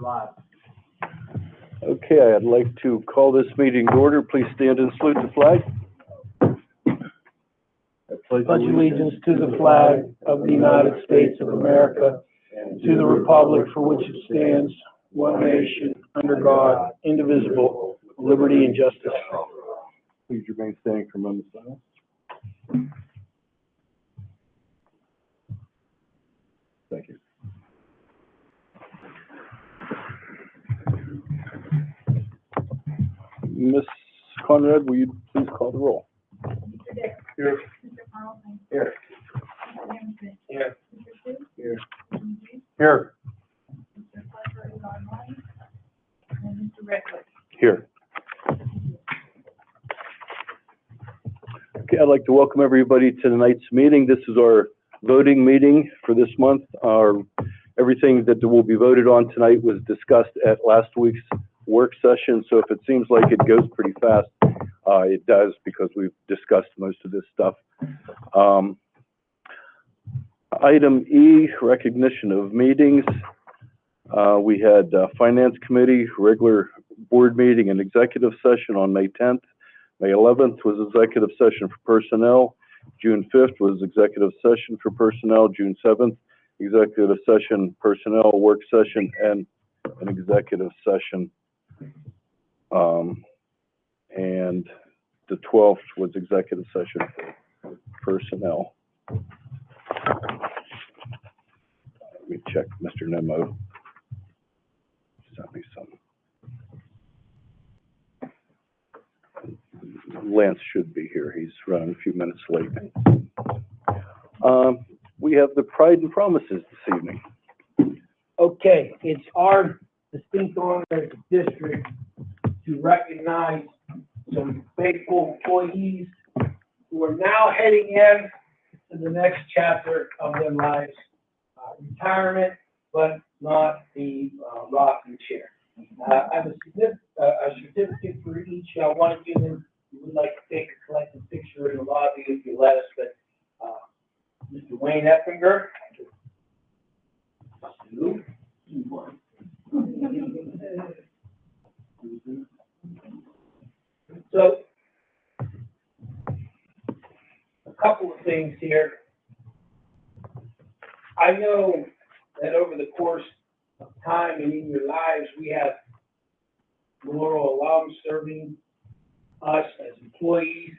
live. Okay, I'd like to call this meeting to order. Please stand and salute the flag. Pledge allegiance to the flag of the United States of America and to the republic for which it stands, one nation, under God, indivisible, with liberty and justice for all. Please remain standing for a moment of silence. Thank you. Ms. Conrad, will you please call the roll? Mr. Dick. Here. Mr. Carlson. Here. Mr. Hampton. Here. Mr. Sue. Here. Mr. G. Here. Mr. Fletcher is online. And Mr. Redwood. Here. Okay, I'd like to welcome everybody to tonight's meeting. This is our voting meeting for this month. Everything that will be voted on tonight was discussed at last week's work session, so if it seems like it goes pretty fast, it does, because we've discussed most of this stuff. Item E, recognition of meetings. We had Finance Committee, regular board meeting and executive session on May 10th. May 11th was executive session for personnel. June 5th was executive session for personnel. June 7th, executive session, personnel, work session, and an executive session. And the 12th was executive session for personnel. Let me check Mr. Nemo. Sent me some. Lance should be here. He's running a few minutes late. We have the Pride and Promises this evening. Okay, it's our distinct honor as a district to recognize some faithful employees who are now heading in to the next chapter of their lives, retirement, but not the rocking chair. I have a certificate for each one of you. We would like to take a collective picture in the lobby if you let us, but Mr. Wayne Effinger. So, a couple of things here. I know that over the course of time and in your lives, we have Laurel alums serving us as employees.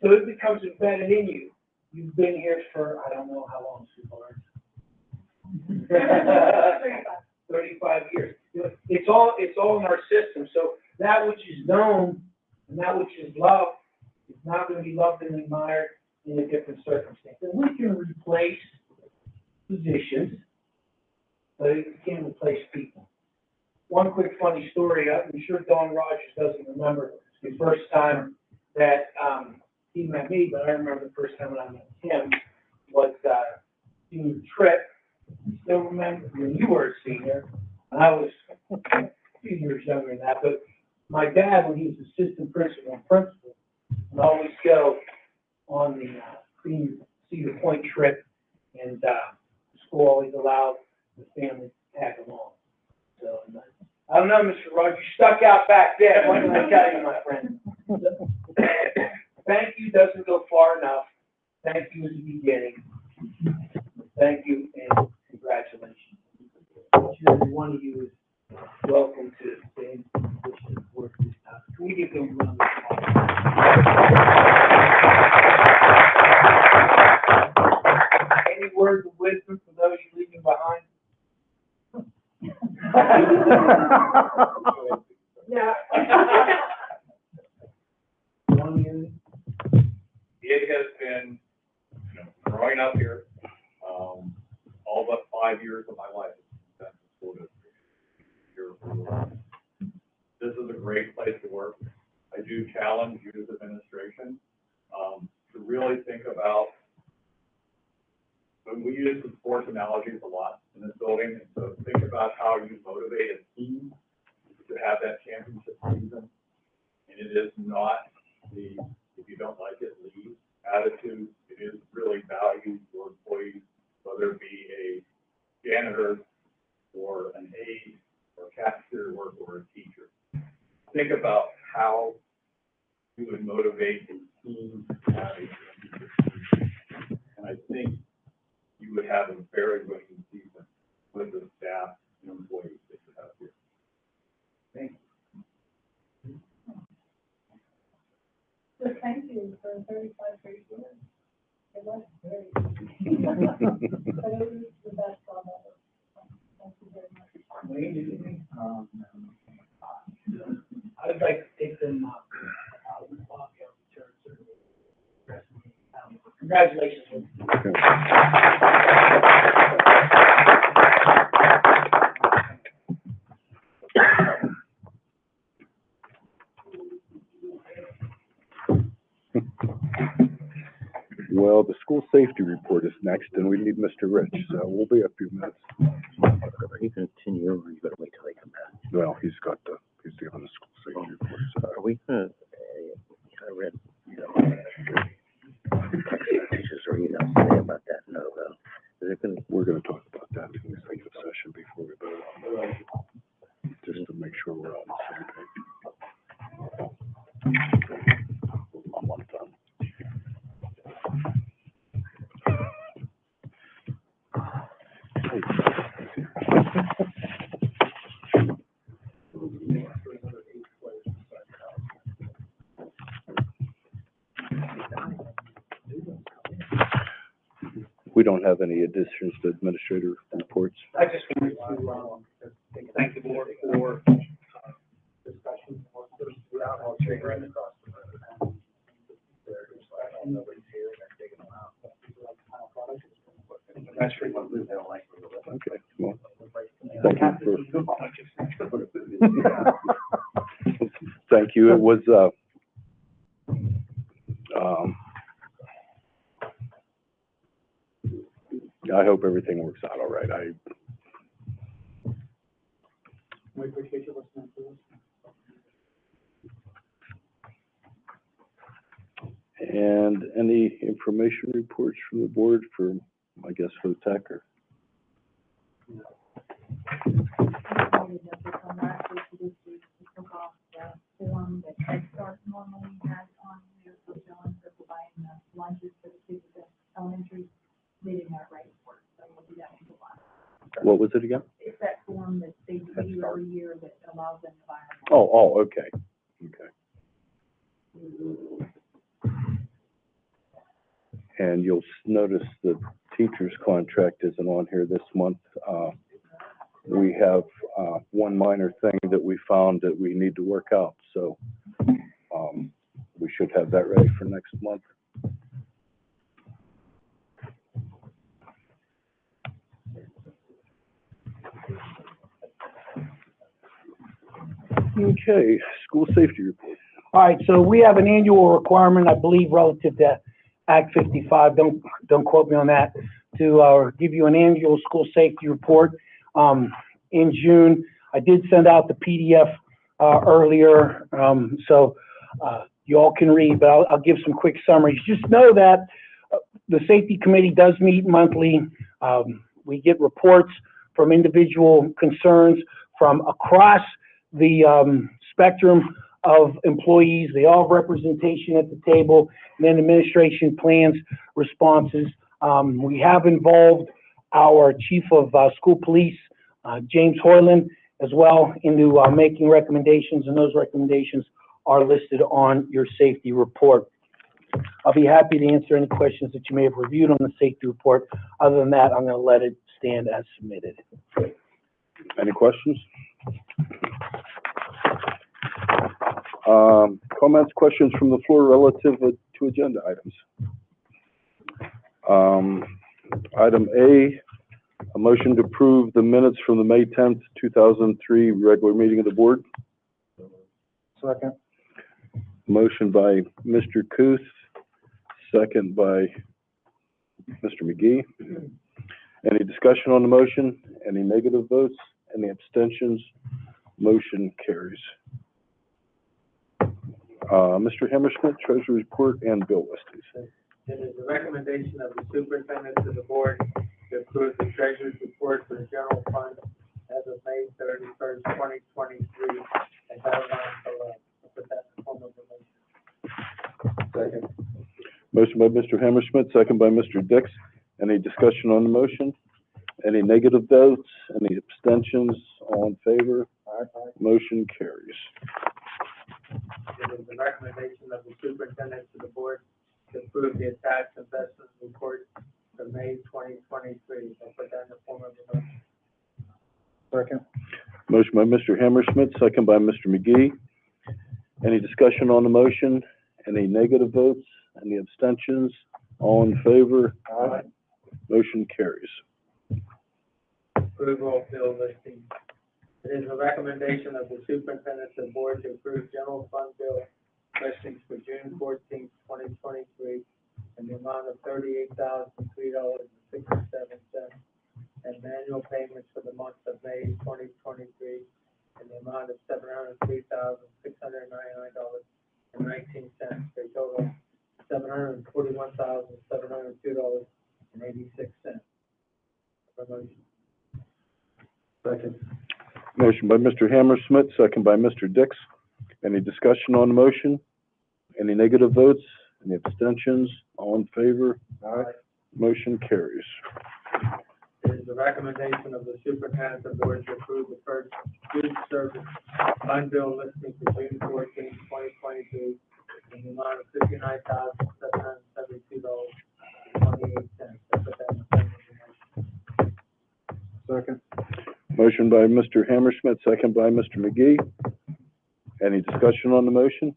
So it becomes embedded in you. You've been here for, I don't know how long, Sue. 35 years. It's all in our system. So that which is known and that which is loved is not going to be loved and admired in a different circumstance. And we can replace positions, but we can't replace people. One quick funny story. I'm sure Don Rogers doesn't remember the first time that he met me, but I remember the first time that I met him was senior trip. Still remember when you were a senior, and I was a few years younger than that, but my dad, when he was assistant principal and principal, would always go on the Cedar Point trip, and the school always allowed the family to tag along. So, I don't know, Mr. Rogers, you stuck out back then. What can I tell you, my friend? Thank you doesn't go far enough. Thank you is the beginning. Thank you and congratulations. Each and every one of you is welcome to the same position of work this time. Can we give them a round of applause? Any words of wisdom for those you're leaving behind? Yeah. It has been, growing up here, all but 5 years of my life has been in the school district. This is a great place to work. I do challenge you as administration to really think about, when we use the sports analogies a lot in this building, and so think about how you motivate a team to have that championship season. And it is not the, if you don't like it, leave attitude. It is really value your employees, whether it be a janitor or an aide think about how you would motivate the team to have a and I think you would have a very good season with the staff and employees that you have here. Thank you. So thank you for 35 great years. It was very, but it was the best job ever. Thank you very much. I'd like to take them, congratulations. Well, the school safety report is next, and we need Mr. Rich, so we'll be a few minutes. Are you gonna continue, or you gotta wait till they come back? Well, he's doing the school safety report, so. Are we gonna, I read, teachers or emails today about that, no, though. Is it gonna, We're gonna talk about that in the executive session before we vote on it, just to make sure we're on the same page. On one time. We don't have any additions to administrator reports. I just wanted to, thank the board for, discussion. I'll trigger it across the board. Nobody's here, they're taking them out. That's pretty much what they don't like. Okay, well, thank you for. Thank you, it was, I hope everything works out all right. We appreciate you listening to us. And any information reports from the board for, I guess, for the tech or? From last week to this week, we took off the form that Head Start normally has on here for children for providing the lunches for the kids at elementary. They didn't have it right for it, so we'll do that in July. What was it again? It's that form that they do every year that allows them to buy. Oh, okay, okay. And you'll notice the teacher's contract isn't on here this month. We have, one minor thing that we found that we need to work out, so, we should have that ready for next month. Okay, school safety report. All right, so we have an annual requirement, I believe, relative to Act 55, don't quote me on that, to give you an annual school safety report in June. I did send out the PDF earlier, so you all can read, but I'll give some quick summaries. Just know that the safety committee does meet monthly. We get reports from individual concerns from across the spectrum of employees. They all have representation at the table, and then administration plans responses. We have involved our chief of school police, James Hoyland, as well into making recommendations, and those recommendations are listed on your safety report. I'll be happy to answer any questions that you may have reviewed on the safety report. Other than that, I'm going to let it stand as submitted. Any questions? Comments, questions from the floor relative to agenda items? Item A, a motion to approve the minutes from the May 10th, 2003 regular meeting of the board. Second. Motion by Mr. Kuth, second by Mr. McGee. Any discussion on the motion? Any negative votes? Any abstentions? Motion carries. Mr. Hammersmith, Treasury Report and Bill List, please. It is the recommendation of the superintendent to the board to approve the treasurer's report for the general fund as of May 31st, 2023, as outlined below. Motion by Mr. Hammersmith, second by Mr. Dix. Any discussion on the motion? Any negative votes? Any abstentions? All in favor? Motion carries. It is the recommendation of the superintendent to the board to approve the attached investment report for May 2023. I'll put that in the form of a motion. Second. Motion by Mr. Hammersmith, second by Mr. McGee. Any discussion on the motion? Any negative votes? Any abstentions? All in favor? Aye. Motion carries. Approval of bill listing. It is a recommendation of the superintendent to the board to approve general fund bill listings for June 14th, 2023, in the amount of $38,003.67, and manual payments for the month of May 2023 in the amount of $703,699.19, for a total of $741,702.86. Promotion. Second. Motion by Mr. Hammersmith, second by Mr. Dix. Any discussion on the motion? Any negative votes? Any abstentions? All in favor? Aye. Motion carries. It is the recommendation of the superintendent of the board to approve the first food service fund bill listing for June 14th, 2022, in the amount of $59,772.28. Second. Motion by Mr. Hammersmith, second by Mr. McGee. Any discussion on the motion?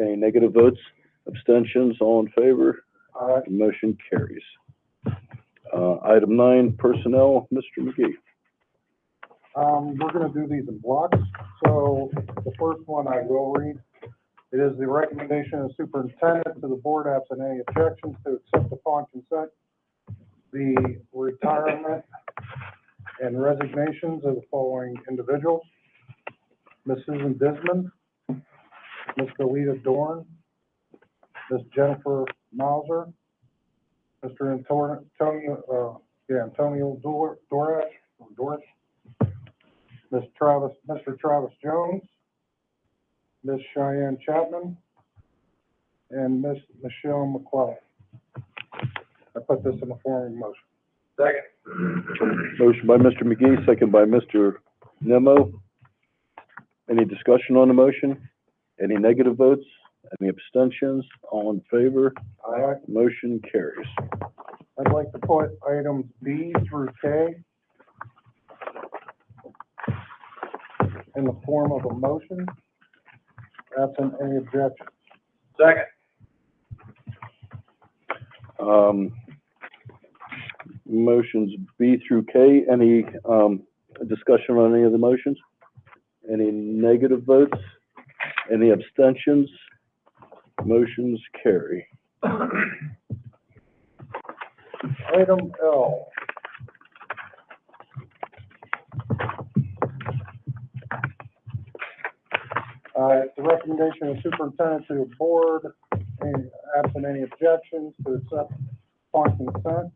Any negative votes? Abstentions? All in favor? Aye. Motion carries. Item 9, personnel, Mr. McGee. We're gonna do these in blocks, so the first one I will read. It is the recommendation of the superintendent to the board, absent any objections, to accept upon consent the retirement and resignations of the following individuals: Ms. Susan Dismond, Ms. Galita Dorn, Ms. Jennifer Mauser, Mr. Antonio Dorach, Mr. Travis Jones, Ms. Cheyenne Chapman, and Ms. Michelle McClellan. I put this in the form of a motion. Second. Motion by Mr. McGee, second by Mr. Nemo. Any discussion on the motion? Any negative votes? Any abstentions? All in favor? Aye. Motion carries. I'd like to put items B through K in the form of a motion, absent any objection. Second. Motions B through K. Any, discussion on any of the motions? Any negative votes? Any abstentions? Motions carry. Item L. It's the recommendation of superintendent to the board, and absent any objections, to accept upon consent.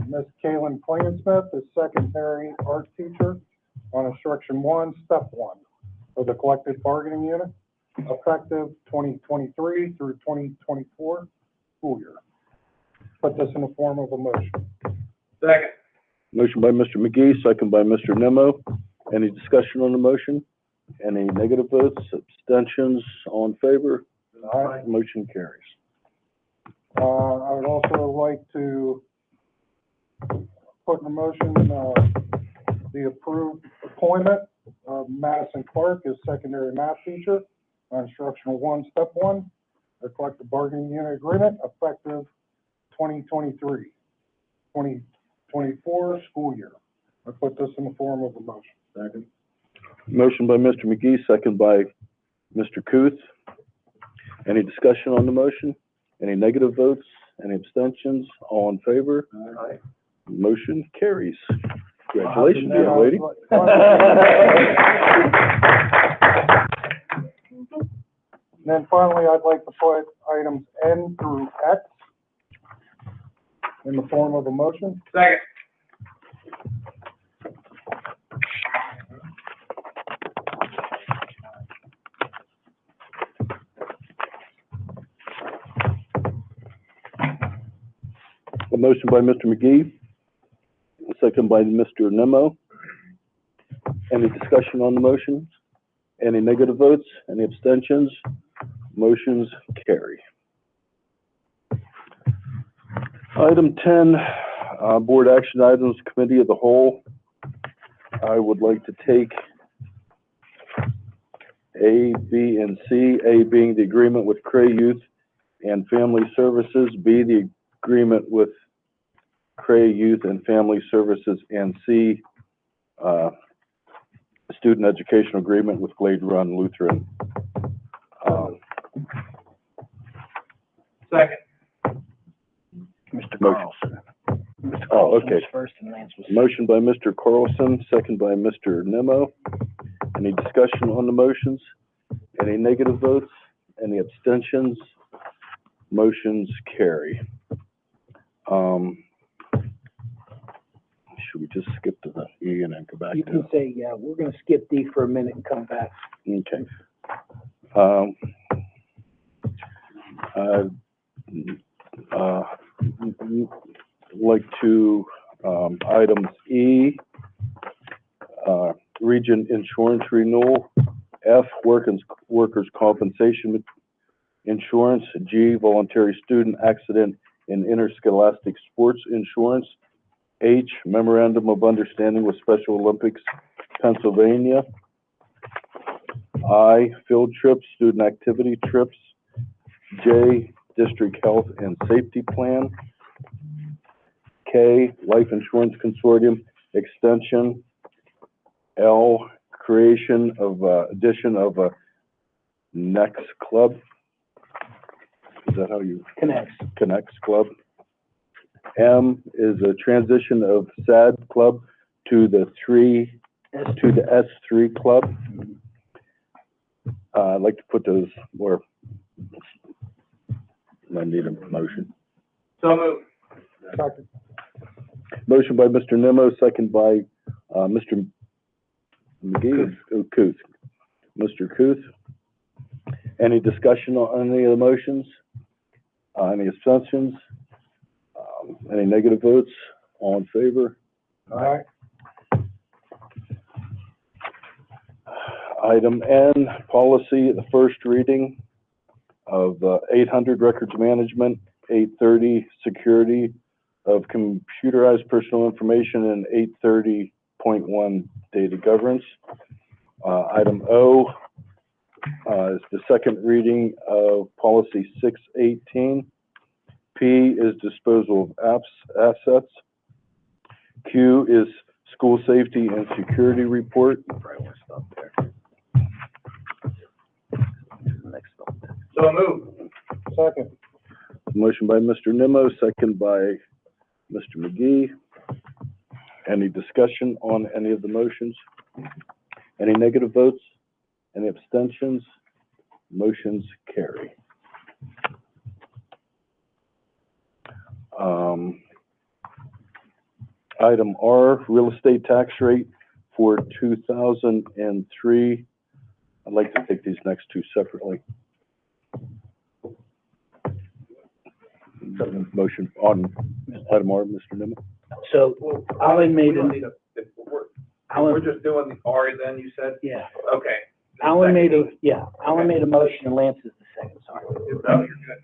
Ms. Kaylin Klainsmith is secondary art teacher on instruction 1, step 1 of the collective bargaining unit, effective 2023 through 2024 school year. Put this in the form of a motion. Second. Motion by Mr. McGee, second by Mr. Nemo. Any discussion on the motion? Any negative votes, abstentions, all in favor? Aye. Motion carries. I would also like to put in a motion, the approved appointment of Madison Clark as secondary math teacher on instructional 1, step 1, the collective bargaining unit agreement, effective 2023, 2024 school year. I put this in the form of a motion. Second. Motion by Mr. McGee, second by Mr. Kuth. Any discussion on the motion? Any negative votes? Any abstentions? All in favor? Aye. Motion carries. Congratulations, young lady. And then finally, I'd like to put items N through X in the form of a motion. Second. A motion by Mr. McGee, a second by Mr. Nemo. Any discussion on the motions? Any negative votes? Any abstentions? Motions carry. Item 10, board action items, committee of the whole. I would like to take A, B, and C, A being the agreement with Cray Youth and Family Services, B, the agreement with Cray Youth and Family Services, and C, student educational agreement with Glade Run Lutheran. Second. Mr. Motion. Carlson. Mr. Oh, Carlson okay. was first and Lance was second. Motion by Mr. Carlson, second by Mr. Nemo. Any discussion on the motions? Any negative votes? Any abstentions? Motions carry. Should we just skip to the E and then go back You to? can say, yeah, we're gonna skip D for a minute and come back. Okay. Like to, items E, region insurance renewal, F, workers' compensation insurance, G, voluntary student accident and interscholastic sports insurance, H, memorandum of understanding with Special Olympics Pennsylvania, I, field trips, student activity trips, J, district health and safety plan, K, life insurance consortium extension, L, creation of, addition of a Next Club. Is that how you? Connects Club. M is a transition of SAD Club to the S3 Club. I'd like to put those more, I need a motion. So moved. Second. Motion by Mr. Nemo, second by, Mr. McGee, Kuth. Mr. Kuth. Any discussion on any of the motions? Any abstentions? Any negative votes? All in favor? Aye. Item N, policy, the first reading of 800 records management, 830 security of computerized personal information, and 830.1 data governance. Item O is the second reading of policy 618. P is disposal of assets. Q is school safety and security report. Probably want to stop there. Next one. So moved. Second. Motion by Mr. Nemo, second by Mr. McGee. Any discussion on any of the motions? Any negative votes? Any abstentions? Motions carry. Item R, real estate tax rate for 2003. I'd like to take these next two separately. Motion on item R, Mr. Nemo. So Alan made We don't a, need a- if we're Alan, just doing the R then, you said? yeah, Okay. Alan made a motion and Lance is the second, sorry. No, you're good.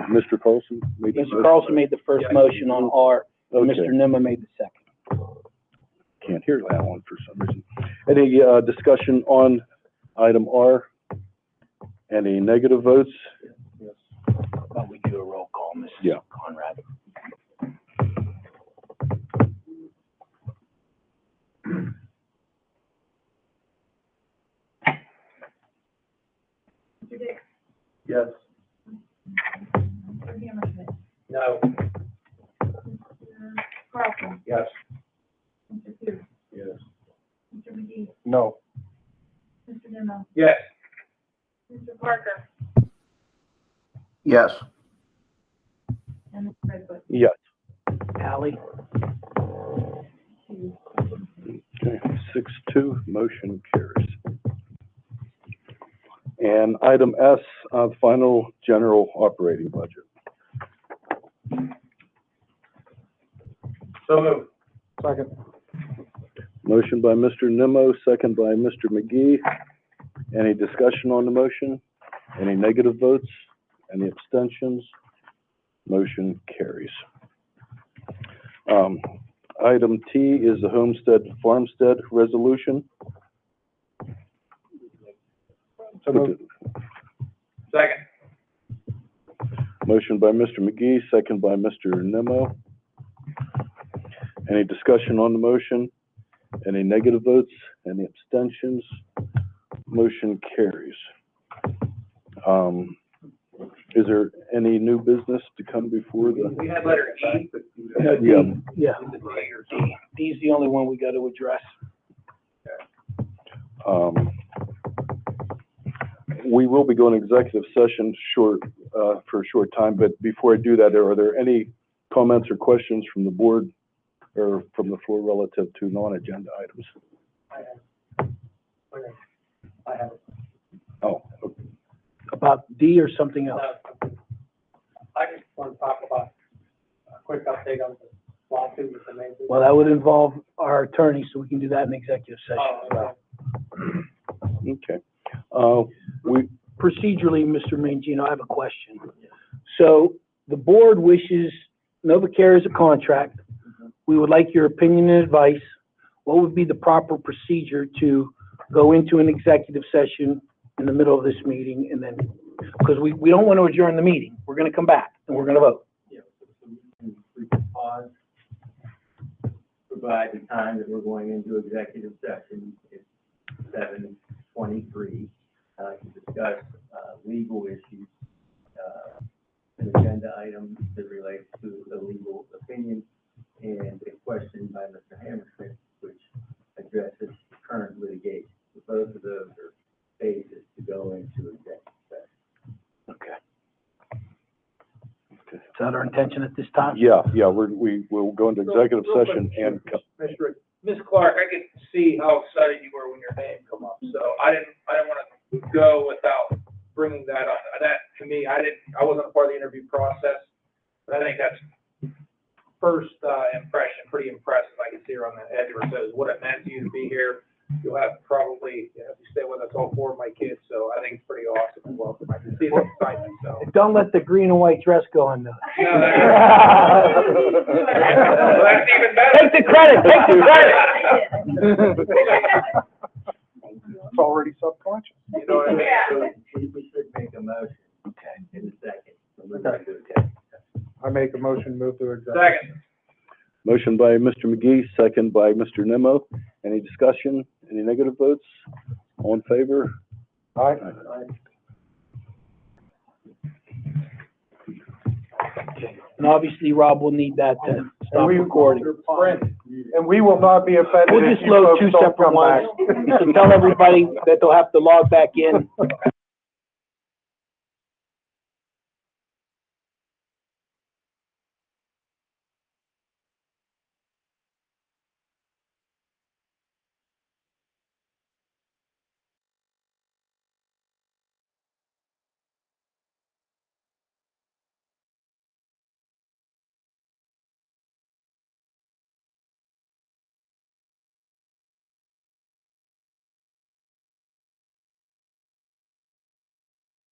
Mr. Carlson made the Mr. motion. Carlson made the first Yeah. motion on R, and Okay, Mr. Nimmo made the second. can't hear that one for some reason. Any, discussion on item R? Any negative votes? But we do a roll call, Mrs. Yeah. Conrad. Mr. Dix, Yes. Mr. Hammersmith, No. Mr. Carlson, Yes. Mr. Booth, Yes. Mr. McGee, No. Mr. Nimmo, Yes. Mr. Parker, Yes. and Mr. Redfoot. Yes. Ally? Two. Okay, 6-2, motion carries. And item S, final general operating budget. So moved. Second. Motion by Mr. Nimmo, second by Mr. McGee. Any discussion on the motion? Any negative votes? Any abstentions? Motion carries. Item T is the Homestead Farmstead Resolution. So moved. Second. Motion by Mr. McGee, second by Mr. Nimmo. Any discussion on the motion? Any negative votes? Any abstentions? Motion carries. Is there any new business to come before the? We had letter E. Yeah. D's the only one we got to address. We will be going executive session for a short time, but before I do that, are there any comments or questions from the board or from the floor relative to non-agenda items? I have it. Oh, okay. About D or something else? I just want to talk about a quick update on the lawsuit with the main. Well, that would involve our attorney, so we can do that in executive session as well. Okay. Procedurally, Mr. Mangino, I have a question. So the board wishes, NovaCare is a contract. We would like your opinion and advice. What would be the proper procedure to go into an executive session in the middle of this meeting and then, because we don't want to adjourn the meeting. We're going to come back and we're going to vote. Yeah, so we can pause, provide the time that we're going into executive session. It's 7:23, to discuss, legal issues, an agenda item that relates to the legal opinion, and a question by Mr. Hammerschmidt, which addresses current litigation. So both of those are phases to go into executive session. Okay. Is that our intention at this time? Yeah, we will go into executive session and Ms. Clark, I could see how excited you were when your name come up, so I didn't want to go without bringing that up. That, to me, I wasn't a part of the interview process, but I think that's first impression, pretty impressive. I can see her on the edge of her toes, what it meant to you to be here. You'll have probably, if you stay with us, all 4 of my kids, so I think it's pretty awesome and welcome. I can see the excitement, so. Don't let the green and white dress go on though. No, that's even better. Take the credit, take the credit. It's already subconscious. You know what I mean? So we should make a motion. Okay. In a second. So we're going to do it. I make a motion, move to executive. Second. motion by Mr. McGee, second by Mr. Nimmo. Any discussion? Any negative votes? All in favor? Aye. And obviously, Rob will need that to stop recording. And we will not be offended We'll if just you load folks 2 don't separate come back. ones. You can tell everybody that they'll have to log back in